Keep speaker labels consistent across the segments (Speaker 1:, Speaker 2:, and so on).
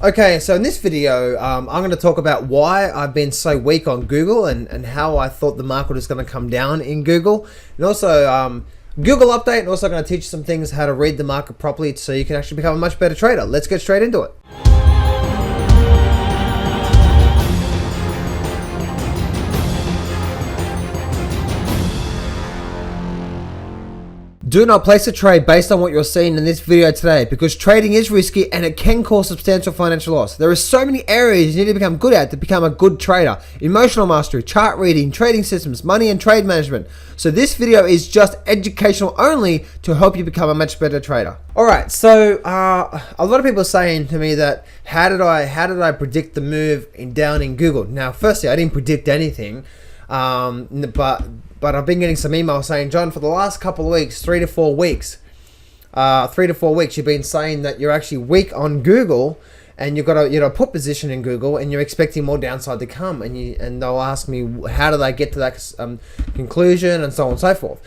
Speaker 1: Okay, so in this video, I'm going to talk about why I've been so weak on Google and how I thought the market was going to come down in Google. And also, Google update, and also going to teach you some things how to read the market properly so you can actually become a much better trader. Let's get straight into it. Do not place a trade based on what you're seeing in this video today, because trading is risky and it can cause substantial financial loss. There are so many areas you need to become good at to become a good trader. Emotional mastery, chart reading, trading systems, money and trade management. So this video is just educational only to help you become a much better trader. Alright, so a lot of people are saying to me that how did I predict the move down in Google? Now, firstly, I didn't predict anything, but I've been getting some emails saying, John, for the last couple of weeks, 3 to 4 weeks, you've been saying that you're actually weak on Google, and you've got a put position in Google, and you're expecting more downside to come. And they'll ask me, how did I get to that conclusion, and so on and so forth.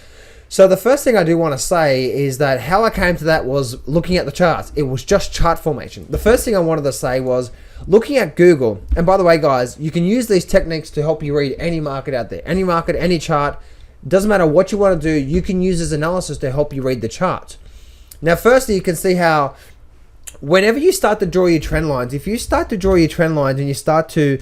Speaker 1: So the first thing I do want to say is that how I came to that was looking at the charts. It was just chart formation. The first thing I wanted to say was looking at Google. And by the way, guys, you can use these techniques to help you read any market out there. Any market, any chart. Doesn't matter what you want to do, you can use this analysis to help you read the charts. Now, firstly, you can see how whenever you start to draw your trend lines, if you start to draw your trend lines and you start to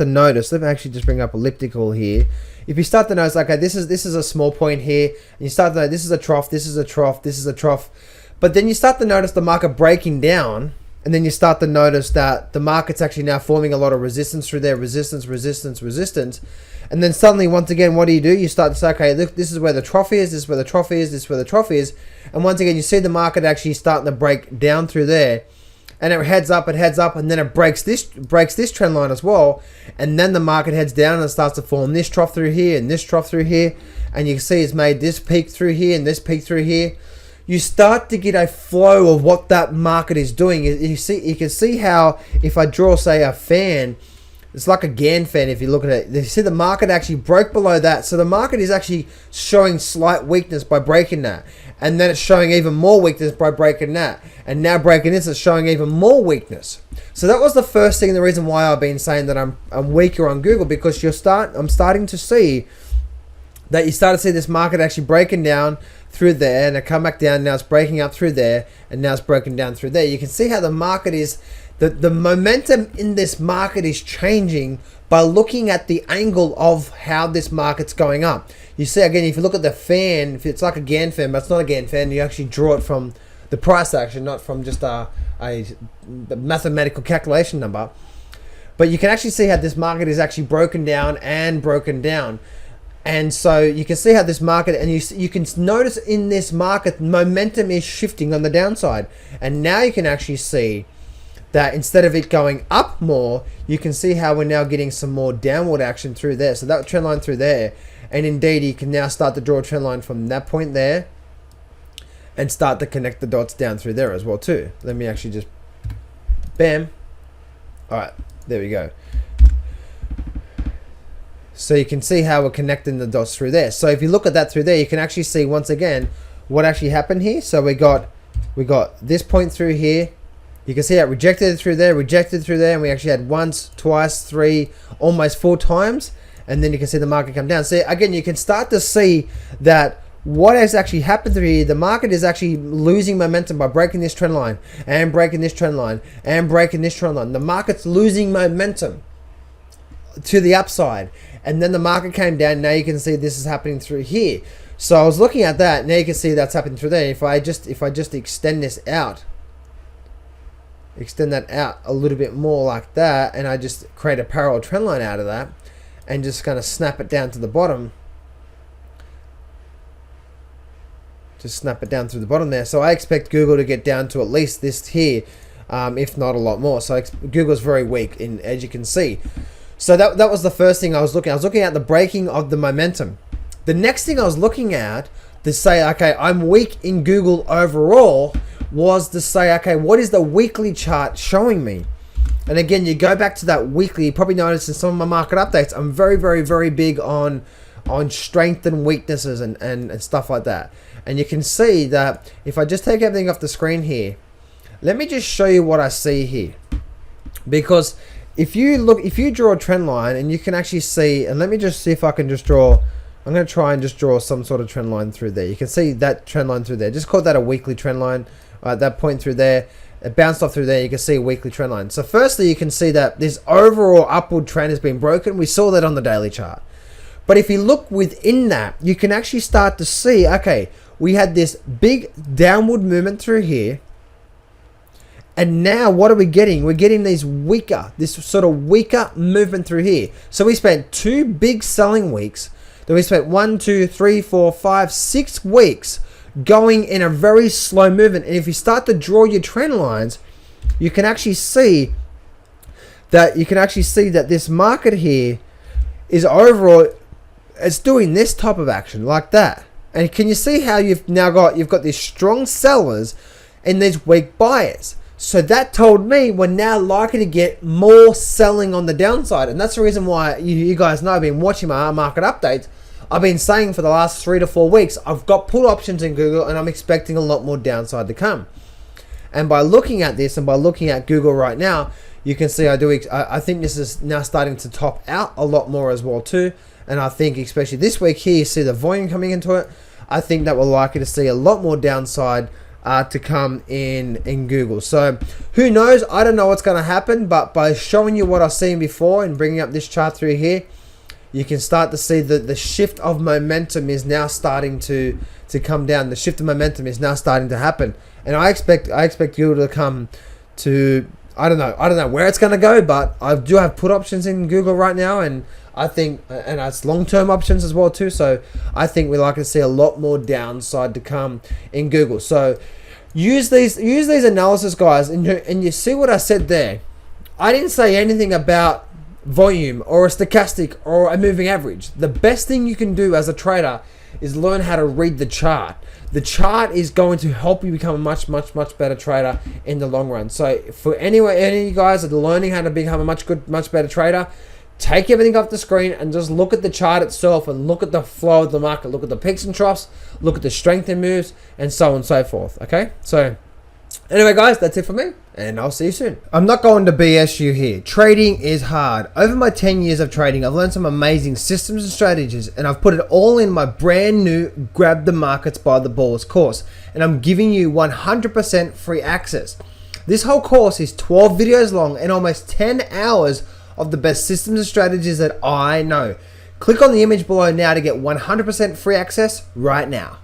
Speaker 1: notice, let me actually just bring up elliptical here. If you start to notice, okay, this is a small point here, and you start to know this is a trough, this is a trough, this is a trough, but then you start to notice the market breaking down, and then you start to notice that the market's actually now forming a lot of resistance through there, resistance, and then suddenly, once again, what do? You start to say, okay, look, this is where the trough is, this is where the trough is, this is where the trough is, and once again, you see the market actually starting to break down through there, and it heads up, and then it breaks this trend line as well, and then the market heads down and it starts to form this trough through here and this trough through here, and you can see it's made this peak through here and this peak through here. You start to get a flow of what that market is doing. You can see how if I draw, say, a fan, it's like a Gann fan. If you look at it, you see the market actually broke below that. So the market is actually showing slight weakness by breaking that. And then it's showing even more weakness by breaking that. And now breaking this, it's showing even more weakness. So that was the first thing, the reason why I've been saying that I'm weaker on Google, because I'm starting to see that you start to see this market actually breaking down through there, and it come back down. Now it's breaking up through there, and now it's broken down through there. You can see how the market is, the momentum in this market is changing by looking at the angle of how this market's going up. You see, again, if you look at the fan, if it's like a Gann fan, but it's not a Gann fan, you actually draw it from the price action, not from just a mathematical calculation number. But you can actually see how this market is actually broken down and broken down. And so you can see how this market, and you can notice in this market, momentum is shifting on the downside. And now you can actually see that instead of it going up more, you can see how we're now getting some more downward action through there. So that trend line through there. And indeed, you can now start to draw a trend line from that point there and start to connect the dots down through there as well too. Let me actually just, bam. All right, there we go. So you can see how we're connecting the dots through there. So if you look at that through there, you can actually see once again what actually happened here. So we got this point through here. You can see that rejected through there, and we actually had once, twice, 3, almost 4 times. And then you can see the market come down. So again, you can start to see that what has actually happened through here, the market is actually losing momentum by breaking this trend line and breaking this trend line and breaking this trend line. The market's losing momentum to the upside, and then the market came down. Now you can see this is happening through here. So I was looking at that. Now you can see that's happening through there. If I just extend this out, extend that out a little bit more like that, and I just create a parallel trend line out of that, and just kind of snap it down to the bottom. Just snap it down through the bottom there. So I expect Google to get down to at least this here, if not a lot more. So Google's very weak, as you can see. So that was the first thing I was looking at. I was looking at the breaking of the momentum. The next thing I was looking at to say, okay, I'm weak in Google overall, was to say, okay, what is the weekly chart showing me? And again, you go back to that weekly. You probably noticed in some of my market updates, I'm very, very, very big on strength and weaknesses and stuff like that. And you can see that if I just take everything off the screen here, let me just show you what I see here. Because if you draw a trend line and you can actually see, and let me just see if I can just draw, I'm going to try and just draw some sort of trend line through there. You can see that trend line through there. Just call that a weekly trend line. That point through there, it bounced off through there. You can see a weekly trend line. So firstly, you can see that this overall upward trend has been broken. We saw that on the daily chart. But if you look within that, you can actually start to see, okay, we had this big downward movement through here. And now what are we getting? We're getting this sort of weaker movement through here. So we spent 2 big selling weeks. Then we spent 1, 2, 3, 4, 5, 6 weeks going in a very slow movement. And if you start to draw your trend lines, you can actually see that this market here is overall, it's doing this type of action like that. And can you see how you've got these strong sellers and these weak buyers? So that told me we're now likely to get more selling on the downside. And that's the reason why you guys know I've been watching my market updates. I've been saying for the last 3 to 4 weeks, I've got put options in Google and I'm expecting a lot more downside to come. And by looking at this and by looking at Google right now, you can see I think this is now starting to top out a lot more as well too. And I think especially this week here, you see the volume coming into it. I think that we're likely to see a lot more downside to come in Google. So who knows? I don't know what's going to happen, but by showing you what I've seen before and bringing up this chart through here, you can start to see that the shift of momentum is now starting to come down. The shift of momentum is now starting to happen, and I expect Google to come to, I don't know where it's going to go, but I do have put options in Google right now, and I think, and that's long-term options as well too. So I think we're likely to see a lot more downside to come in Google. So use these analysis, guys, and you see what I said there. I didn't say anything about volume or a stochastic or a moving average. The best thing you can do as a trader is learn how to read the chart. The chart is going to help you become a much better trader in the long run. So for any of you guys that are learning how to become a much better trader, take everything off the screen and just look at the chart itself and look at the flow of the market. Look at the peaks and troughs, look at the strength and moves, and so on and so forth. Okay, so anyway, guys, that's it for me, and I'll see you soon. I'm not going to BS you here. Trading is hard. Over my 10 years of trading, I've learned some amazing systems and strategies, and I've put it all in my brand new Grab the Markets by the Balls course, and I'm giving you 100% free access. This whole course is 12 videos long and almost 10 hours of the best systems and strategies that I know. Click on the image below now to get 100% free access right now.